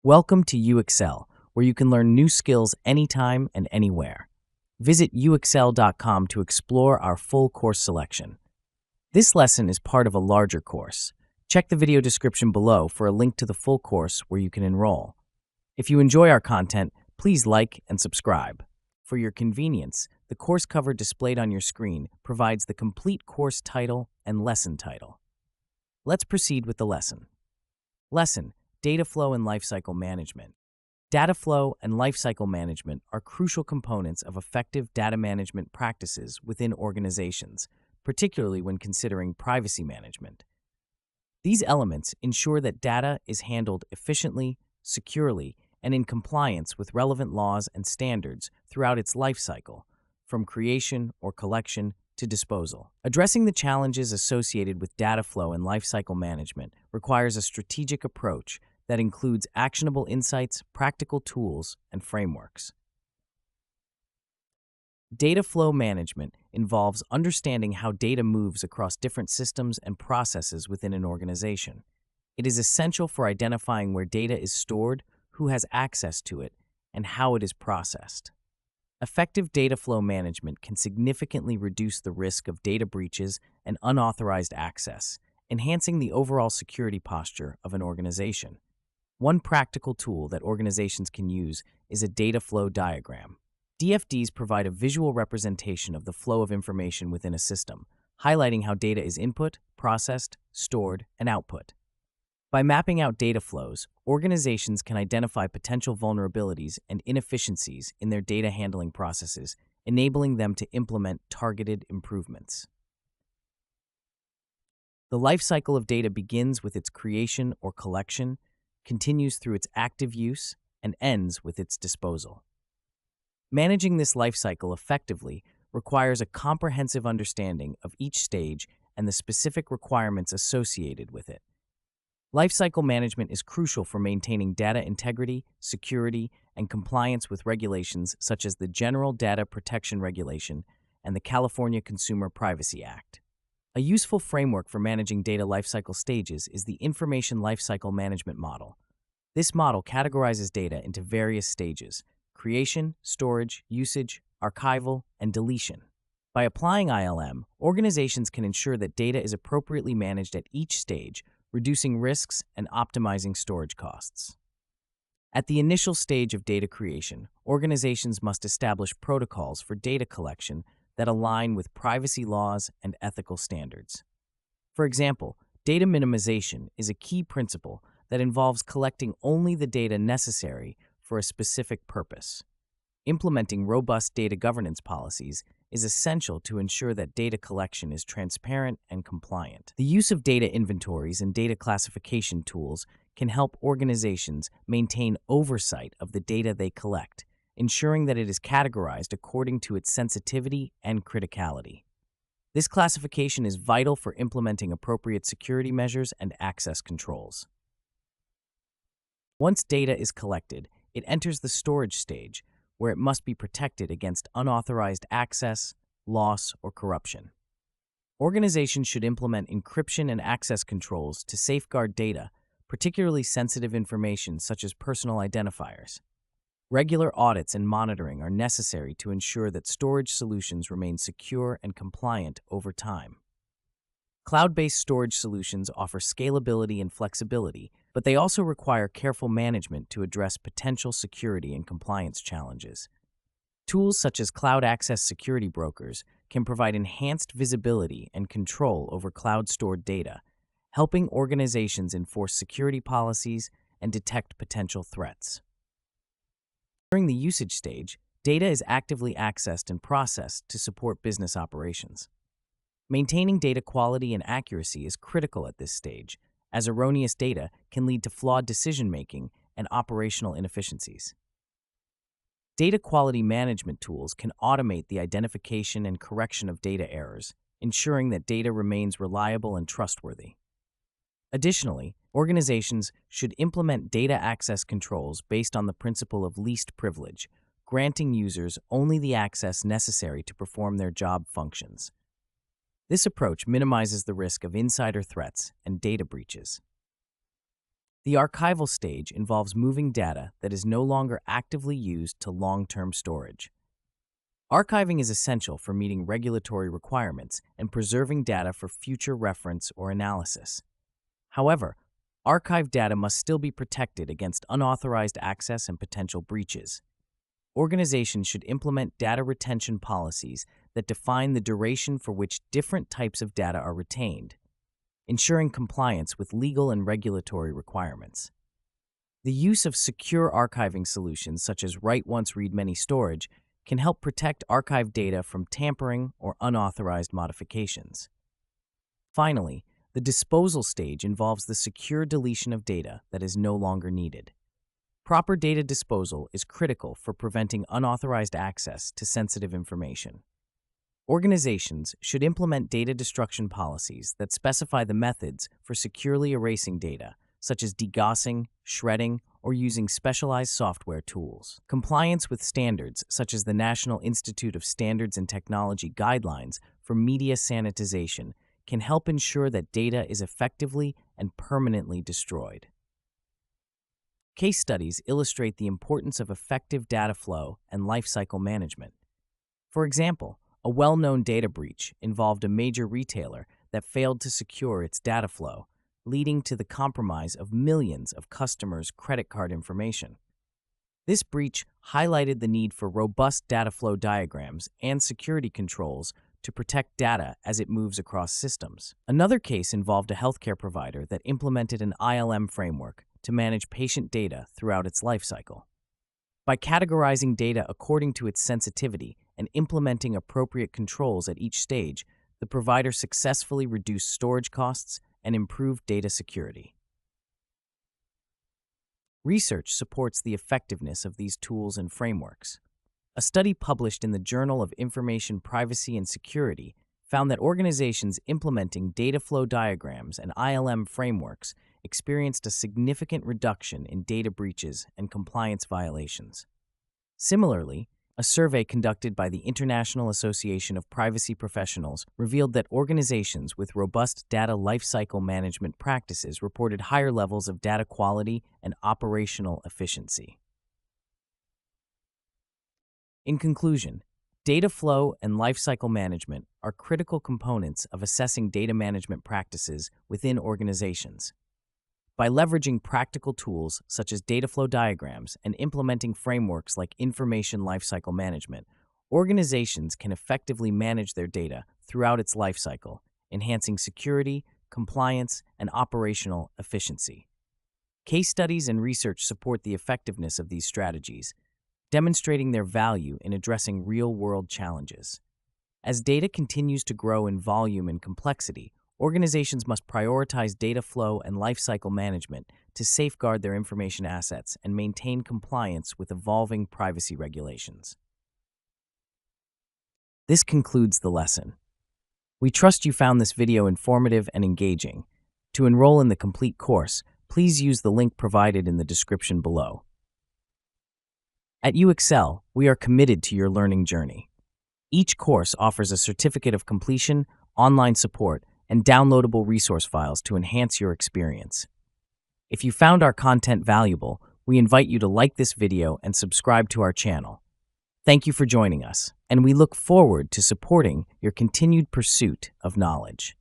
Welcome to UXL, where you can learn new skills anytime and anywhere. Visit uxl.com to explore our full course selection. This lesson is part of a larger course. Check the video description below for a link to the full course where you can enroll. If you enjoy our content, please like and subscribe. For your convenience, the course cover displayed on your screen provides the complete course title and lesson title. Let's proceed with the lesson. Lesson: Data Flow and Lifecycle Management. Data flow and lifecycle management are crucial components of effective data management practices within organizations, particularly when considering privacy management. These elements ensure that data is handled efficiently, securely, and in compliance with relevant laws and standards throughout its lifecycle, from creation or collection to disposal. Addressing the challenges associated with data flow and lifecycle management requires a strategic approach that includes actionable insights, practical tools, and frameworks. Data flow management involves understanding how data moves across different systems and processes within an organization. It is essential for identifying where data is stored, who has access to it, and how it is processed. Effective data flow management can significantly reduce the risk of data breaches and unauthorized access, enhancing the overall security posture of an organization. One practical tool that organizations can use is a data flow diagram. DFDs provide a visual representation of the flow of information within a system, highlighting how data is input, processed, stored, and output. By mapping out data flows, organizations can identify potential vulnerabilities and inefficiencies in their data handling processes, enabling them to implement targeted improvements. The life cycle of data begins with its creation or collection, continues through its active use, and ends with its disposal. Managing this life cycle effectively requires a comprehensive understanding of each stage and the specific requirements associated with it. Lifecycle management is crucial for maintaining data integrity, security, and compliance with regulations such as the General Data Protection Regulation and the California Consumer Privacy Act. A useful framework for managing data lifecycle stages is the Information Lifecycle Management Model. This model categorizes data into various stages: creation, storage, usage, archival, and deletion. By applying ILM, organizations can ensure that data is appropriately managed at each stage, reducing risks and optimizing storage costs. At the initial stage of data creation, organizations must establish protocols for data collection that align with privacy laws and ethical standards. For example, data minimization is a key principle that involves collecting only the data necessary for a specific purpose. Implementing robust data governance policies is essential to ensure that data collection is transparent and compliant. The use of data inventories and data classification tools can help organizations maintain oversight of the data they collect, ensuring that it is categorized according to its sensitivity and criticality. This classification is vital for implementing appropriate security measures and access controls. Once data is collected, it enters the storage stage, where it must be protected against unauthorized access, loss, or corruption. Organizations should implement encryption and access controls to safeguard data, particularly sensitive information such as personal identifiers. Regular audits and monitoring are necessary to ensure that storage solutions remain secure and compliant over time. Cloud-based storage solutions offer scalability and flexibility, but they also require careful management to address potential security and compliance challenges. Tools such as cloud access security brokers can provide enhanced visibility and control over cloud-stored data, helping organizations enforce security policies and detect potential threats. During the usage stage, data is actively accessed and processed to support business operations. Maintaining data quality and accuracy is critical at this stage, as erroneous data can lead to flawed decision-making and operational inefficiencies. Data quality management tools can automate the identification and correction of data errors, ensuring that data remains reliable and trustworthy. Additionally, organizations should implement data access controls based on the principle of least privilege, granting users only the access necessary to perform their job functions. This approach minimizes the risk of insider threats and data breaches. The archival stage involves moving data that is no longer actively used to long-term storage. Archiving is essential for meeting regulatory requirements and preserving data for future reference or analysis. However, archived data must still be protected against unauthorized access and potential breaches. Organizations should implement data retention policies that define the duration for which different types of data are retained, ensuring compliance with legal and regulatory requirements. The use of secure archiving solutions such as write-once, read-many storage can help protect archived data from tampering or unauthorized modifications. Finally, the disposal stage involves the secure deletion of data that is no longer needed. Proper data disposal is critical for preventing unauthorized access to sensitive information. Organizations should implement data destruction policies that specify the methods for securely erasing data, such as degaussing, shredding, or using specialized software tools. Compliance with standards such as the National Institute of Standards and Technology guidelines for media sanitization can help ensure that data is effectively and permanently destroyed. Case studies illustrate the importance of effective data flow and lifecycle management. For example, a well-known data breach involved a major retailer that failed to secure its data flow, leading to the compromise of millions of customers' credit card information. This breach highlighted the need for robust data flow diagrams and security controls to protect data as it moves across systems. Another case involved a healthcare provider that implemented an ILM framework to manage patient data throughout its lifecycle. By categorizing data according to its sensitivity and implementing appropriate controls at each stage, the provider successfully reduced storage costs and improved data security. Research supports the effectiveness of these tools and frameworks. A study published in the Journal of Information Privacy and Security found that organizations implementing data flow diagrams and ILM frameworks experienced a significant reduction in data breaches and compliance violations. Similarly, a survey conducted by the International Association of Privacy Professionals revealed that organizations with robust data lifecycle management practices reported higher levels of data quality and operational efficiency. In conclusion, data flow and lifecycle management are critical components of assessing data management practices within organizations. By leveraging practical tools such as data flow diagrams and implementing frameworks like information lifecycle management, organizations can effectively manage their data throughout its lifecycle, enhancing security, compliance, and operational efficiency. Case studies and research support the effectiveness of these strategies, demonstrating their value in addressing real-world challenges. As data continues to grow in volume and complexity, organizations must prioritize data flow and lifecycle management to safeguard their information assets and maintain compliance with evolving privacy regulations. This concludes the lesson. We trust you found this video informative and engaging. To enroll in the complete course, please use the link provided in the description below. At UXL, we are committed to your learning journey. Each course offers a certificate of completion, online support, and downloadable resource files to enhance your experience. If you found our content valuable, we invite you to like this video and subscribe to our channel. Thank you for joining us, and we look forward to supporting your continued pursuit of knowledge.